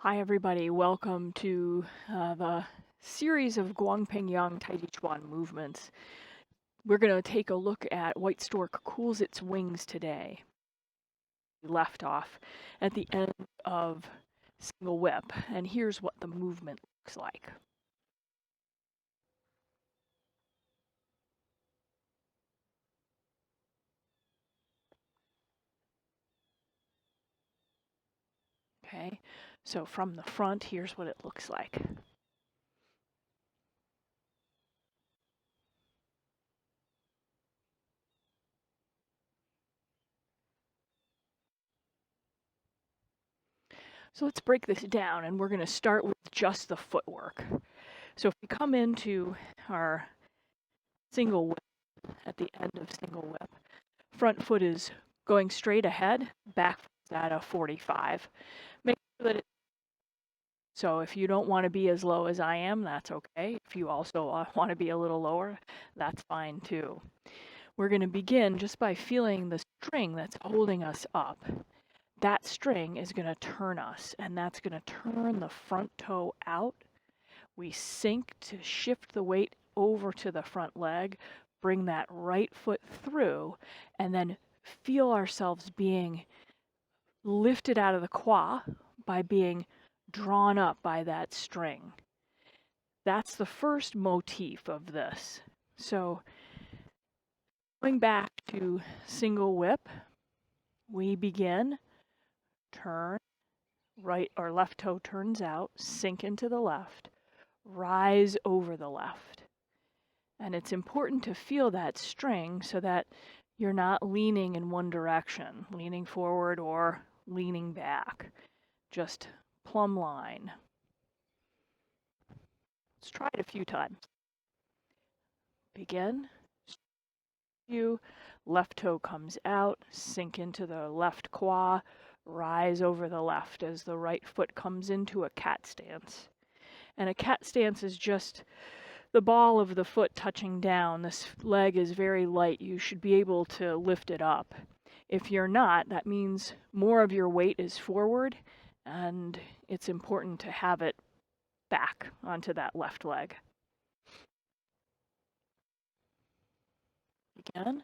Hi everybody, welcome to the series of Guang Ping Yang Taijiquan movements. We're going to take a look at White Stork cools its wings today. We left off at the end of single whip, and here's what the movement looks like. Okay, so from the front, here's what it looks like. So let's break this down, and we're going to start with just the footwork. So if we come into our single whip at the end of single whip, front foot is going straight ahead, back foot's at a 45. Make sure that so if you don't want to be as low as I am, that's okay. If you also want to be a little lower, that's fine too. We're going to begin just by feeling the string that's holding us up. That string is going to turn us, and that's going to turn the front toe out. We sink to shift the weight over to the front leg, bring that right foot through, and then feel ourselves being lifted out of the qua by being drawn up by that string. That's the first motif of this. So going back to single whip, we begin, turn, right or left toe turns out, sink into the left, rise over the left. And it's important to feel that string so that you're not leaning in one direction, leaning forward or leaning back. Just plumb line. Let's try it a few times. Begin. You. Left toe comes out, sink into the left qua, rise over the left as the right foot comes into a cat stance. And a cat stance is just the ball of the foot touching down. This leg is very light. You should be able to lift it up. If you're not, that means more of your weight is forward, and it's important to have it back onto that left leg. Again.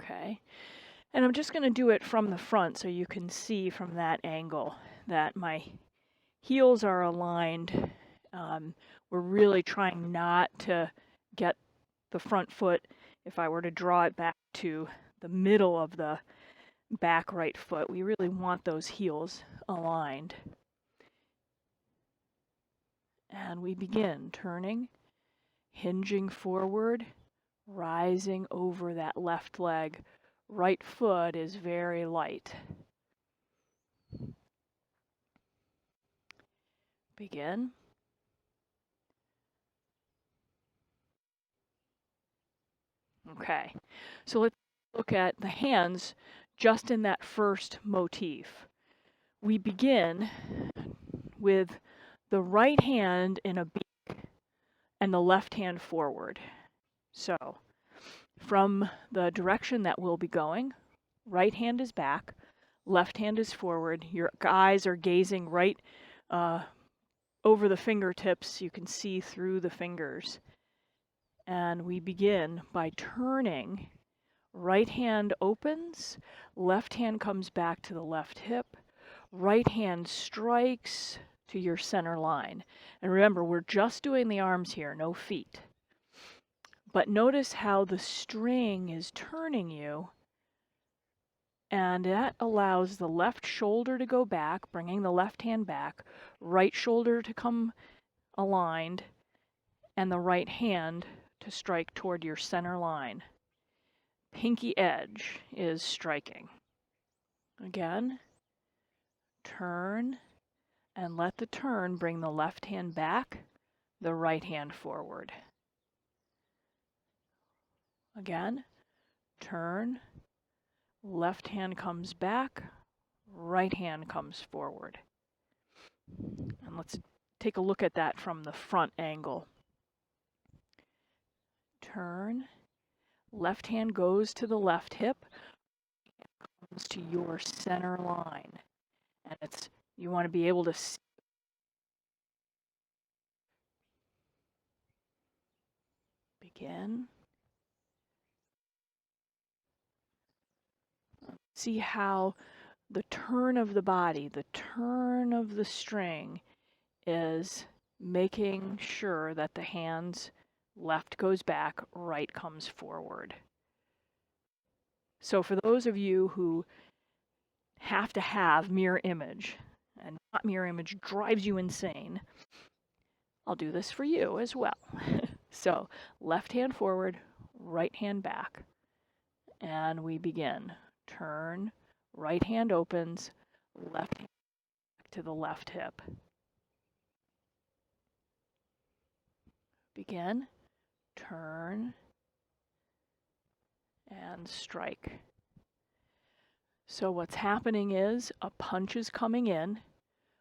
Okay. And I'm just going to do it from the front so you can see from that angle that my heels are aligned. We're really trying not to get the front foot, if I were to draw it back to the middle of the back right foot, we really want those heels aligned. And we begin turning, hinging forward, rising over that left leg. Right foot is very light. Begin. Okay, so let's look at the hands just in that first motif. We begin with the right hand in a beak and the left hand forward. So from the direction that we'll be going, right hand is back, left hand is forward. Your eyes are gazing right over the fingertips. You can see through the fingers. And we begin by turning. Right hand opens, left hand comes back to the left hip, right hand strikes to your center line. And remember, we're just doing the arms here, no feet. But notice how the string is turning you, and that allows the left shoulder to go back, bringing the left hand back, right shoulder to come aligned, and the right hand to strike toward your center line. Pinky edge is striking. Again, turn, and let the turn bring the left hand back, the right hand forward. Again, turn, left hand comes back, right hand comes forward. And let's take a look at that from the front angle. Turn, left hand goes to the left hip, comes to your center line. And you want to be able to see. Begin. See how the turn of the body, the turn of the string is making sure that the hands left goes back, right comes forward. So for those of you who have to have mirror image, and not mirror image drives you insane, I'll do this for you as well. So left hand forward, right hand back, and we begin. Turn, right hand opens, left hand back to the left hip. Begin, turn, and strike. So what's happening is a punch is coming in.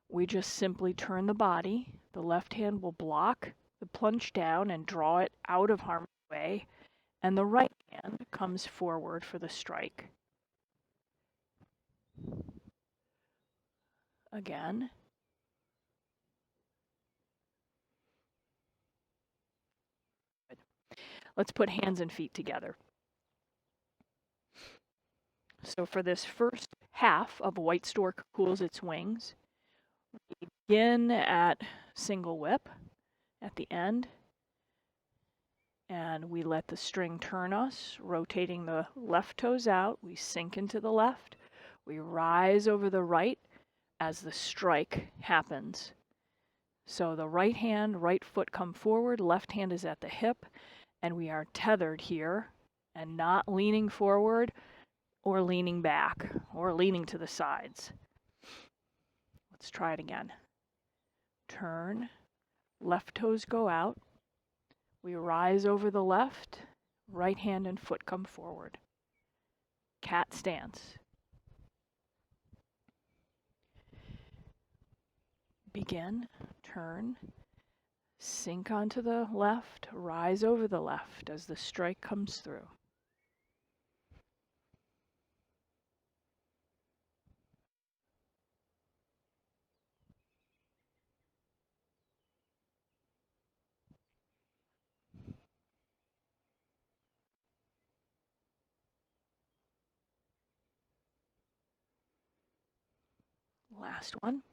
We just simply turn the body. The left hand will block the plunge down and draw it out of harm's way, and the right hand comes forward for the strike. Again. Let's put hands and feet together. So for this first half of White Stork Cools Its Wings, we begin at single whip at the end, and we let the string turn us, rotating the left toes out. We sink into the left. We rise over the right as the strike happens. So the right hand, right foot come forward, left hand is at the hip, and we are tethered here and not leaning forward or leaning back or leaning to the sides. Let's try it again. Turn, left toes go out. We rise over the left, right hand and foot come forward. Cat stance. Begin, turn, sink onto the left, rise over the left as the strike comes through. Last one.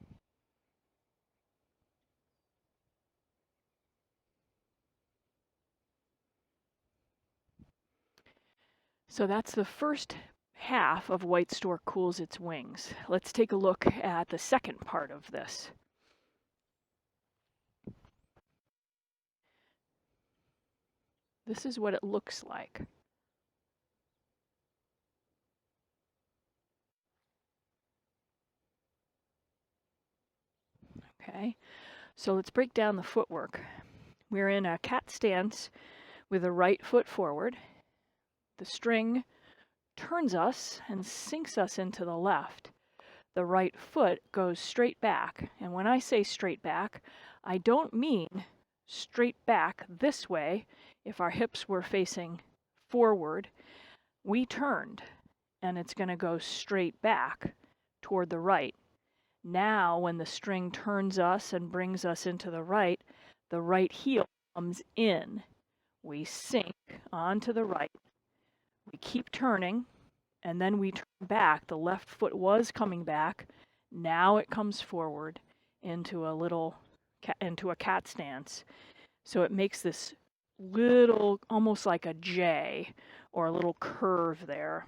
So that's the first half of White Stork Cools Its Wings. Let's take a look at the second part of this. This is what it looks like. Okay, so let's break down the footwork. We're in a cat stance with the right foot forward. The string turns us and sinks us into the left. The right foot goes straight back. And when I say straight back, I don't mean straight back this way. If our hips were facing forward, we turned, and it's going to go straight back toward the right. Now, when the string turns us and brings us into the right heel comes in. We sink onto the right. We keep turning, and then we turn back. The left foot was coming back. Now it comes forward into a cat stance. So it makes this little, almost like a J or a little curve there.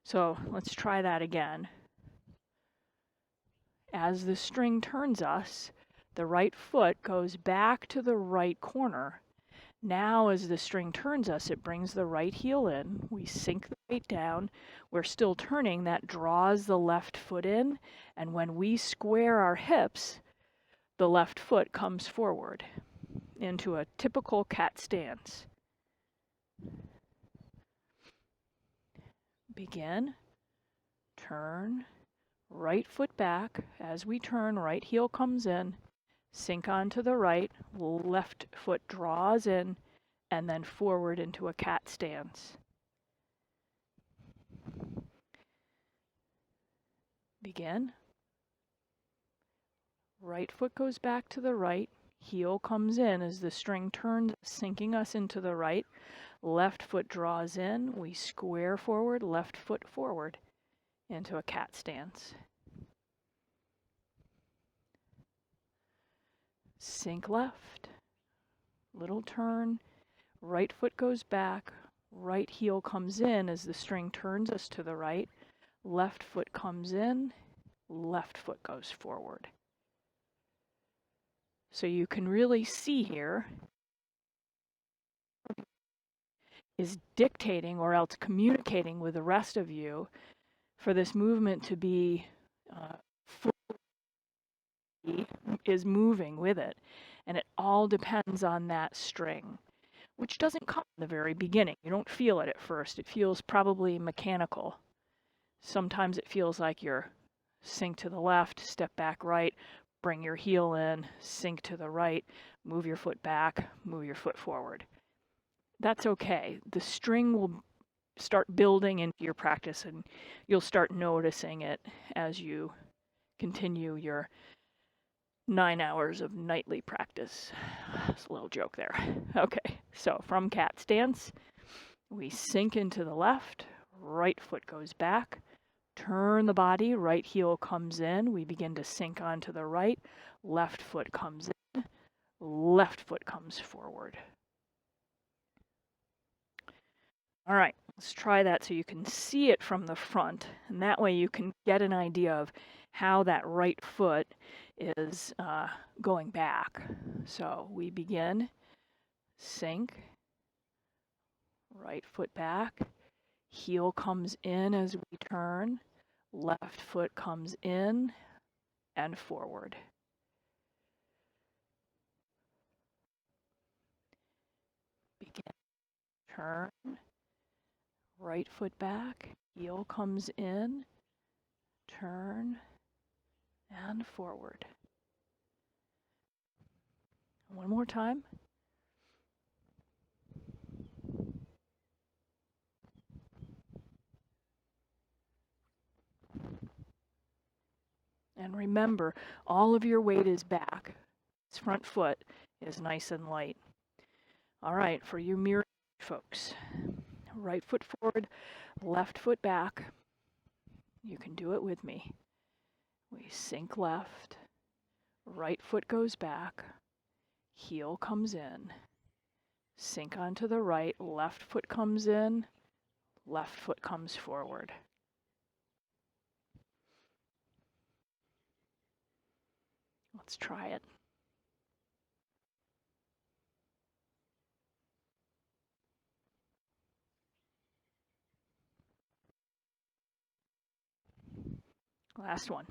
So let's try that again. As the string turns us, the right foot goes back to the right corner. Now, as the string turns us, it brings the right heel in. We sink the weight down. We're still turning. That draws the left foot in. And when we square our hips, the left foot comes forward into a typical cat stance. Begin, turn, right foot back. As we turn, right heel comes in, sink onto the right, left foot draws in, and then forward into a cat stance. Begin. Right foot goes back to the right, heel comes in as the string turns, sinking us into the right. Left foot draws in, we square forward, left foot forward into a cat stance. Sink left, little turn, right foot goes back, right heel comes in as the string turns us to the right. Left foot comes in, left foot goes forward. So you can really see here is dictating or else communicating with the rest of you for this movement to be fully is moving with it. And it all depends on that string, which doesn't come in the very beginning. You don't feel it at first. It feels probably mechanical. Sometimes it feels like you're sink to the left, step back right, bring your heel in, sink to the right, move your foot back, move your foot forward. That's okay. The string will start building into your practice and you'll start noticing it as you continue your 9 hours of nightly practice. That's a little joke there. Okay, so from cat stance, we sink into the left, right foot goes back, turn the body, right heel comes in, we begin to sink onto the right, left foot comes in, left foot comes forward. All right, let's try that so you can see it from the front, and that way you can get an idea of how that right foot is going back. So we begin, sink, right foot back, heel comes in as we turn, left foot comes in and forward. Begin, turn, right foot back, heel comes in, turn, and forward. One more time. And remember, all of your weight is back. This front foot is nice and light. All right, for you mirror folks, right foot forward, left foot back. You can do it with me. We sink left, right foot goes back, heel comes in, sink onto the right, left foot comes in, left foot comes forward. Let's try it. Last one.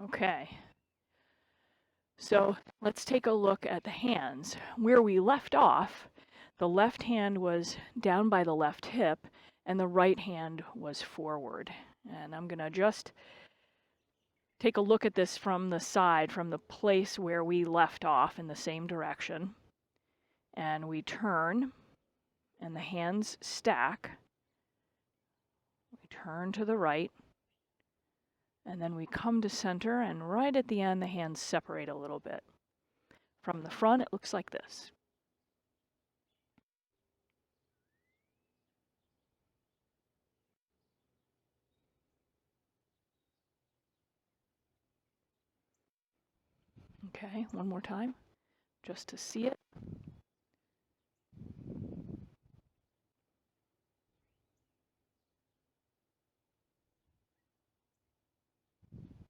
Okay. So let's take a look at the hands. Where we left off, the left hand was down by the left hip and the right hand was forward. And I'm going to just take a look at this from the side, from the place where we left off in the same direction. And we turn and the hands stack. We turn to the right. And then we come to center, and right at the end, the hands separate a little bit. From the front, it looks like this. Okay, one more time, just to see it.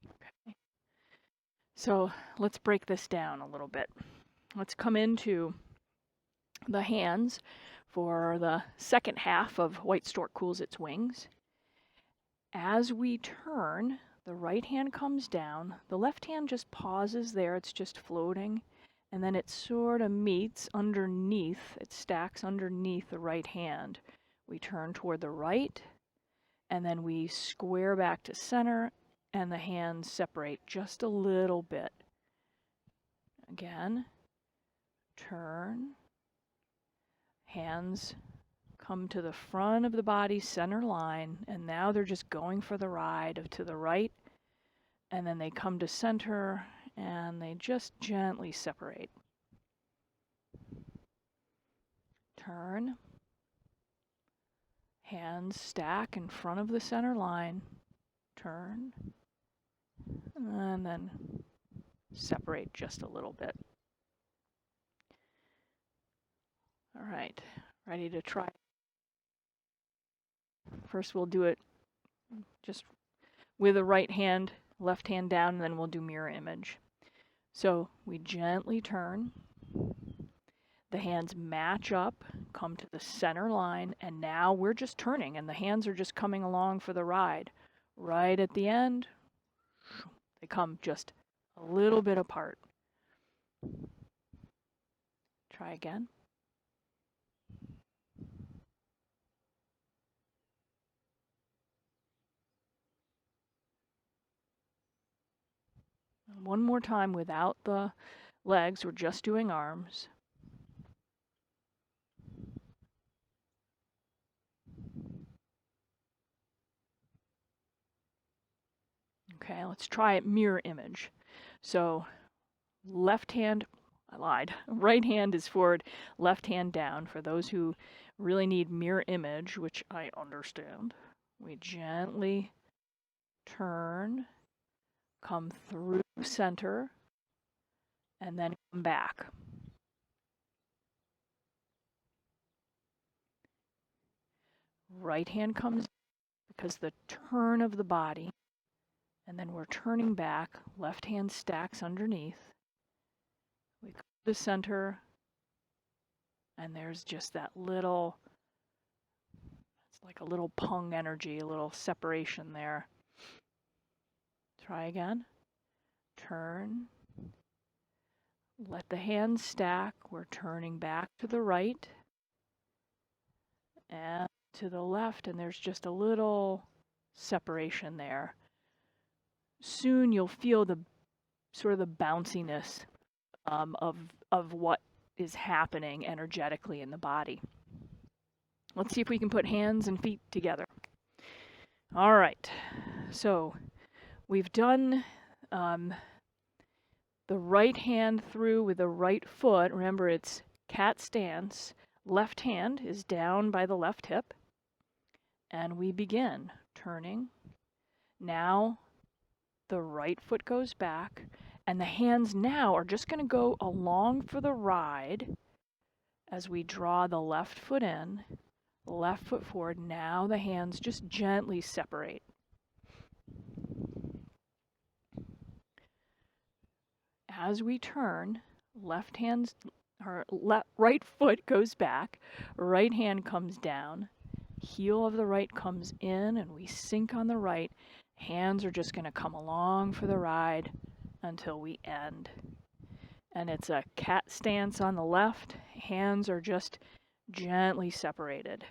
Okay. So let's break this down a little bit. Let's come into the hands for the second half of White Stork Cools Its Wings. As we turn, The right hand comes down. The left hand just pauses there. It's just floating. And then it sort of meets underneath. It stacks underneath the right hand. We turn toward the right, and then we square back to center, and the hands separate just a little bit. Again, turn. Hands come to the front of the body, center line, and now they're just going for the ride to the right, and then they come to center, and they just gently separate. Turn. Hands stack in front of the center line. Turn. And then separate just a little bit. All right, ready to try. First we'll do it just with the right hand, left hand down, and then we'll do mirror image. So we gently turn. The hands match up, come to the center line, and now we're just turning, and the hands are just coming along for the ride. Right at the end, they come just a little bit apart. Try again. One more time without the legs, we're just doing arms. Okay, let's try it mirror image. So left hand, I lied, right hand is forward, left hand down. For those who really need mirror image, which I understand, we gently turn, come through center, and then come back. Right hand comes because the turn of the body, and then we're turning back. Left hand stacks underneath. We come to the center, and there's just that little, it's like a little pung energy, a little separation there. Try again. Turn. Let the hands stack. We're turning back to the right and to the left, and there's just a little separation there. Soon you'll feel the sort of the bounciness of what is happening energetically in the body. Let's see if we can put hands and feet together. All right, so we've done the right hand through with the right foot. Remember, it's cat stance. Left hand is down by the left hip. And we begin turning. Now the right foot goes back, and the hands now are just going to go along for the ride as we draw the left foot in, left foot forward. Now the hands just gently separate. As we turn, right foot goes back, right hand comes down, heel of the right comes in, and we sink on the right. Hands are just going to come along for the ride until we end. And it's a cat stance on the left. Hands are just gently separated.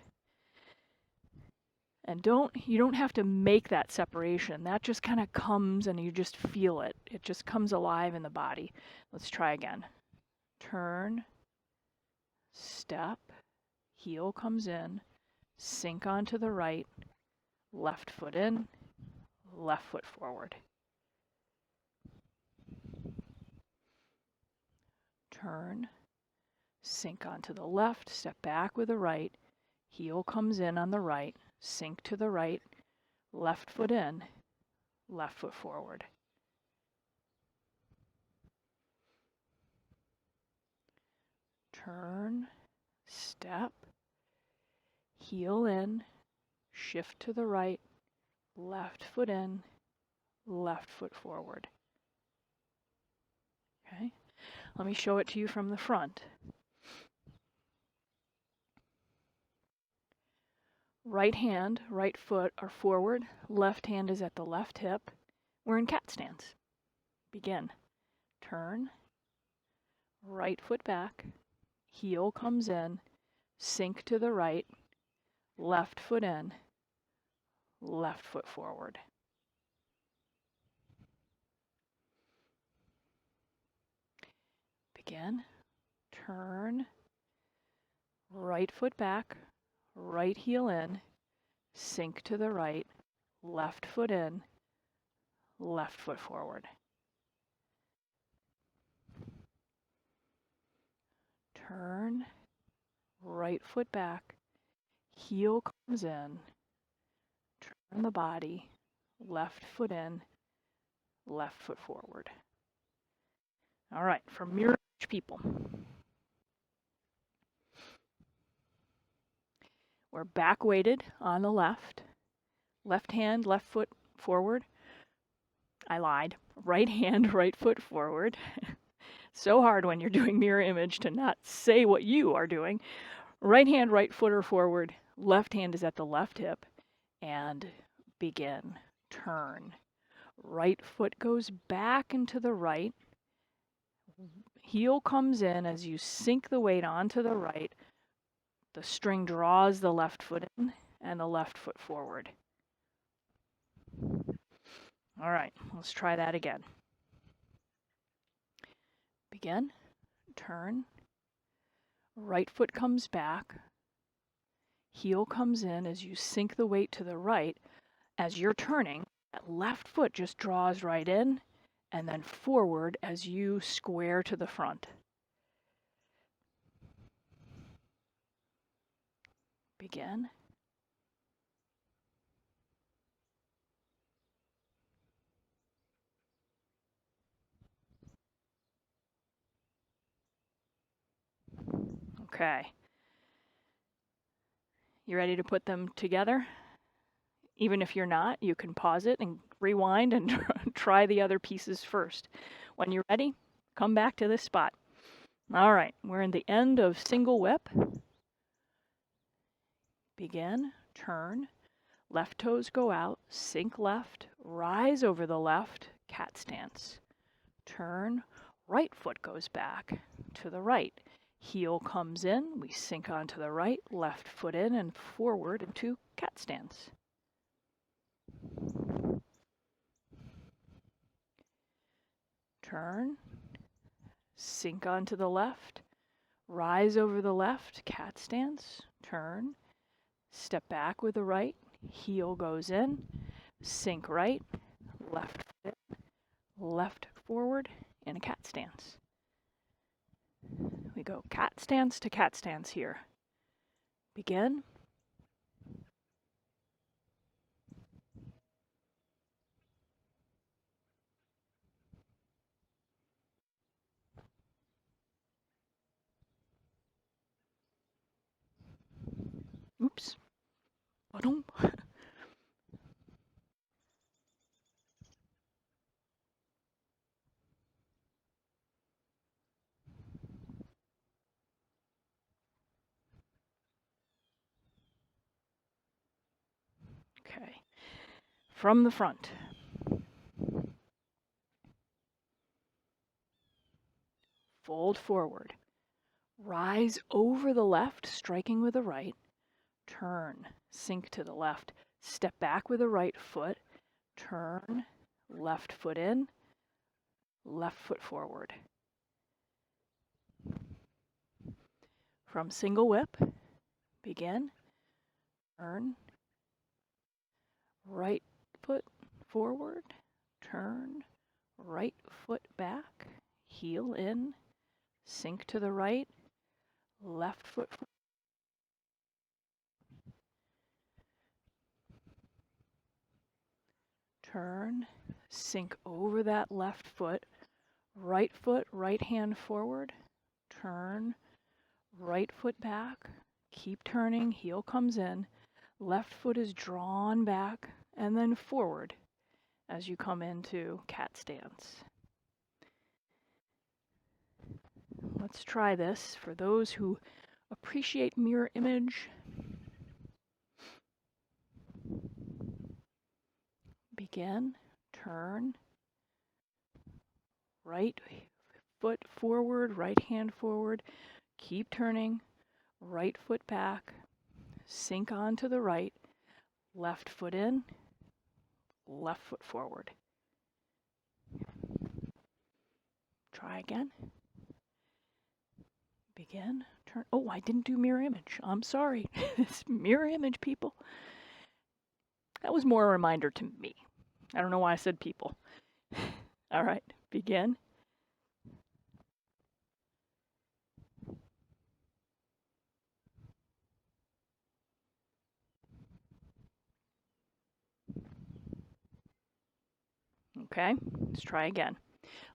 And you don't have to make that separation. That just kind of comes and you just feel it. It just comes alive in the body. Let's try again. Turn, step, heel comes in, sink onto the right, left foot in, left foot forward. Turn, sink onto the left, step back with the right, heel comes in on the right, sink to the right, left foot in, left foot forward. Turn, step, heel in, shift to the right, left foot in, left foot forward. Okay, let me show it to you from the front. Right hand, right foot are forward, left hand is at the left hip. We're in cat stance. Begin. Turn, right foot back, heel comes in, sink to the right, left foot in, left foot forward. Begin. Turn, right foot back, right heel in, sink to the right, left foot in, left foot forward. Turn, right foot back, heel comes in, turn the body, left foot in, left foot forward. All right, for mirror image people. We're back weighted on the left. Left hand, left foot forward. I lied. Right hand, right foot forward. So hard when you're doing mirror image to not say what you are doing. Right hand, right footer forward. Left hand is at the left hip. And begin. Turn. Right foot goes back into the right. Heel comes in as you sink the weight onto the right. The string draws the left foot in and the left foot forward. All right, let's try that again. Begin, turn, right foot comes back, heel comes in as you sink the weight to the right. As you're turning, that left foot just draws right in and then forward as you square to the front. Begin. Okay. You ready to put them together? Even if you're not, you can pause it and rewind and try the other pieces first. When you're ready, come back to this spot. All right, we're in the end of single whip. Begin, turn, left toes go out, sink left, rise over the left, cat stance. Turn, right foot goes back to the right. Heel comes in, we sink onto the right, left foot in and forward into cat stance. Turn, sink onto the left, rise over the left, cat stance, turn, step back with the right, heel goes in, sink right, left foot in, left forward, in a cat stance. We go cat stance to cat stance here. Begin. Oops. Ba-dum. Okay. From the front. Fold forward. Rise over the left, striking with the right. Turn, sink to the left. Step back with the right foot. Turn, left foot in, left foot forward. From single whip, begin. Turn, right foot forward. Turn, right foot back. Heel in, sink to the right, left foot forward. Turn, sink over that left foot, right hand forward, turn, right foot back, keep turning, heel comes in, left foot is drawn back, and then forward as you come into cat stance. Let's try this for those who appreciate mirror image. Begin, turn, right foot forward, right hand forward, keep turning, right foot back, sink onto the right, left foot in, left foot forward. Try again. Begin, turn. Oh, I didn't do mirror image. I'm sorry. It's mirror image, people. That was more a reminder to me. I don't know why I said people. All right, begin. Okay, let's try again.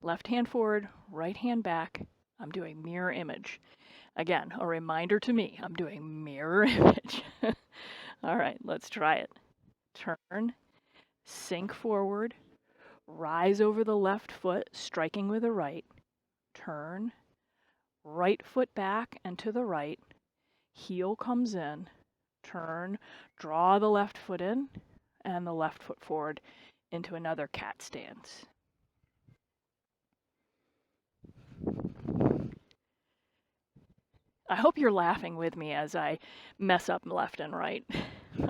Left hand forward, right hand back. I'm doing mirror image. Again, a reminder to me, I'm doing mirror image. All right, let's try it. Turn, sink forward, rise over the left foot, striking with the right. Turn, right foot back and to the right. Heel comes in. Turn, draw the left foot in, and the left foot forward into another cat stance. I hope you're laughing with me as I mess up left and right.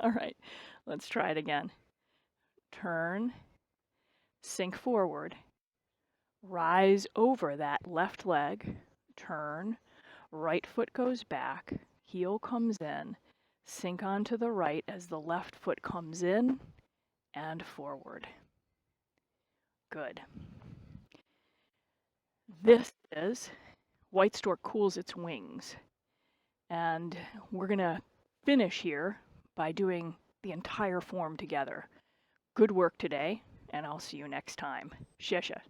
All right, let's try it again. Turn, sink forward, rise over that left leg, turn, right foot goes back, heel comes in, sink onto the right as the left foot comes in and forward. Good. This is White Stork Cools Its Wings. And we're going to finish here by doing the entire form together. Good work today, and I'll see you next time. 谢谢.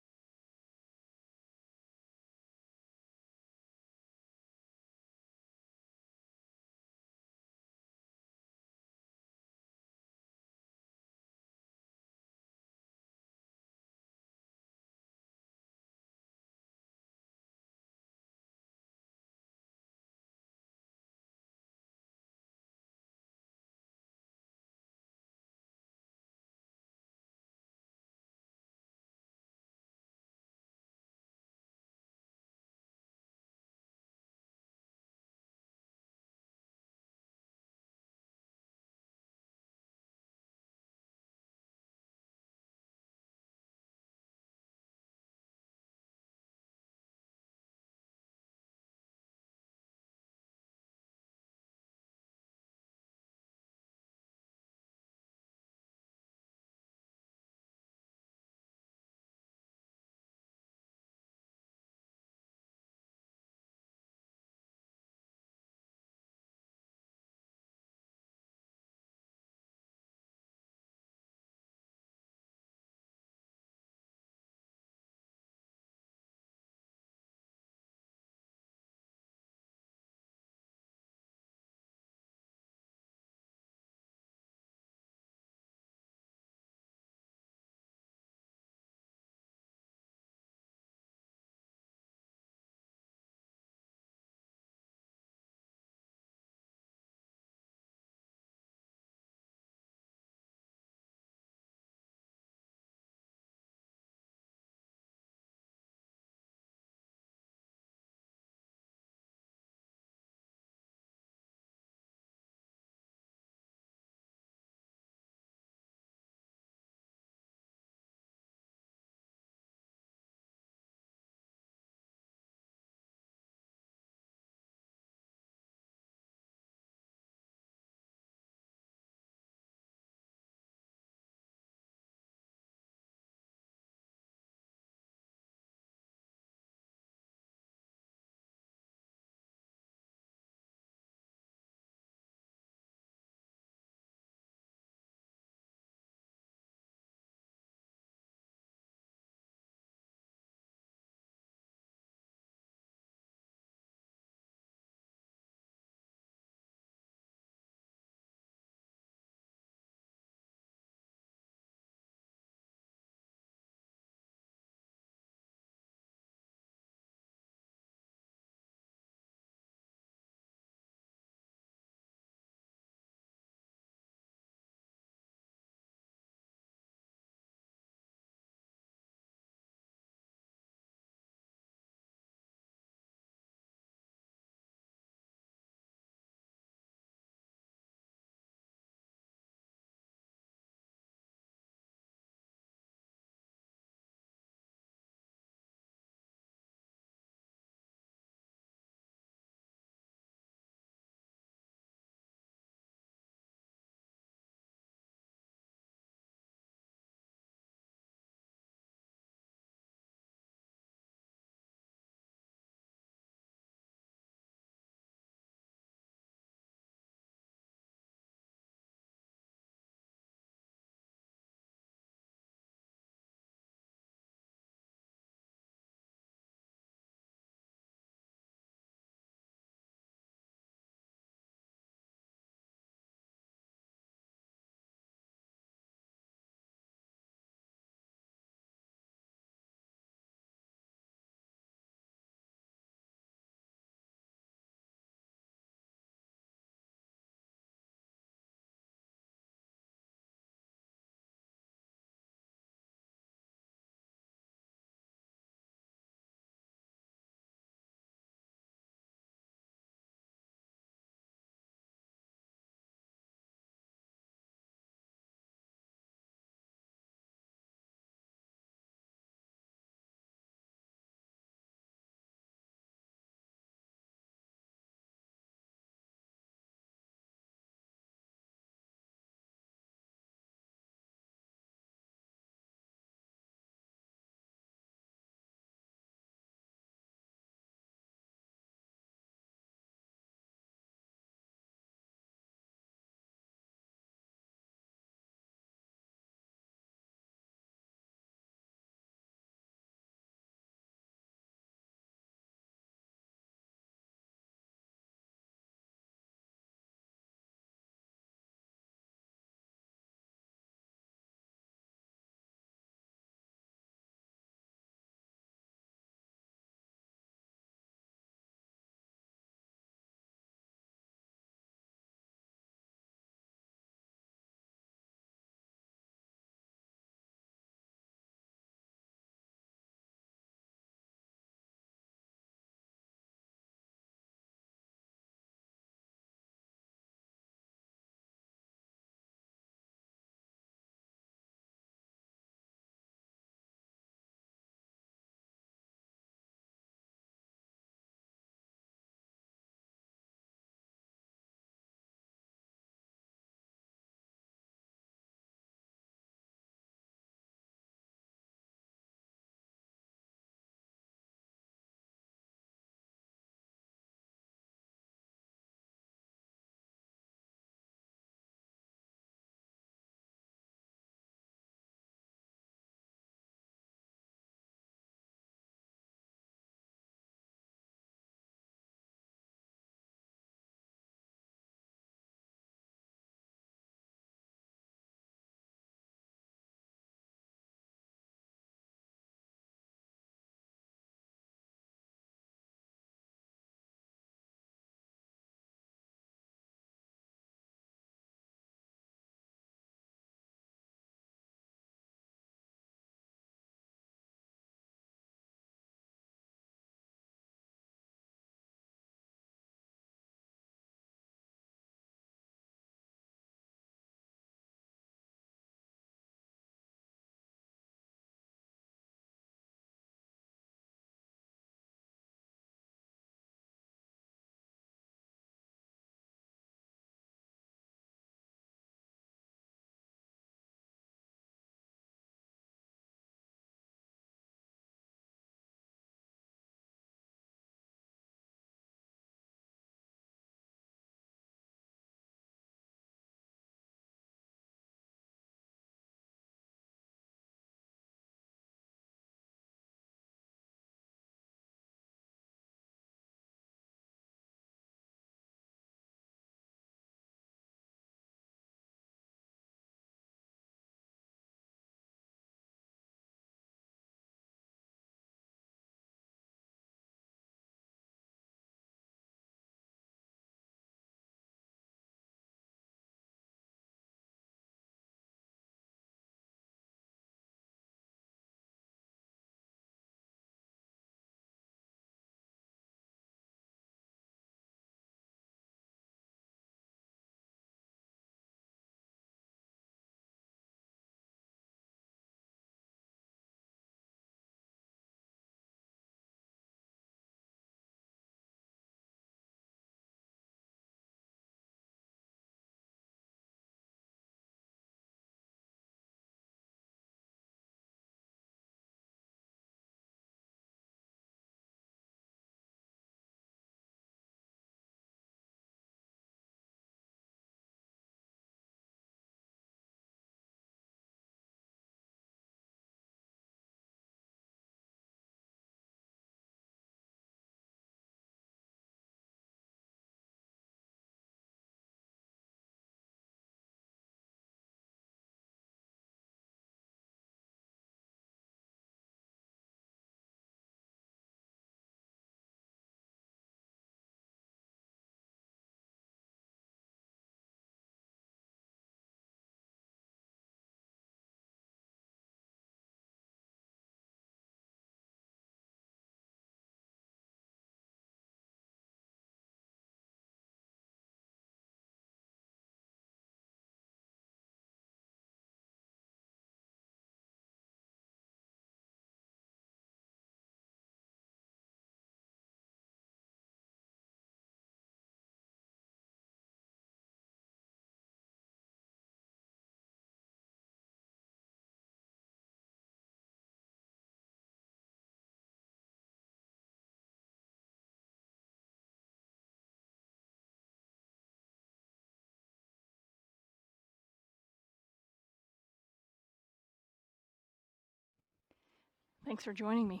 Thanks for joining me.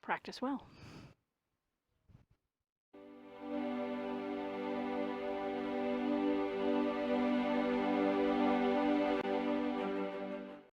Practice well.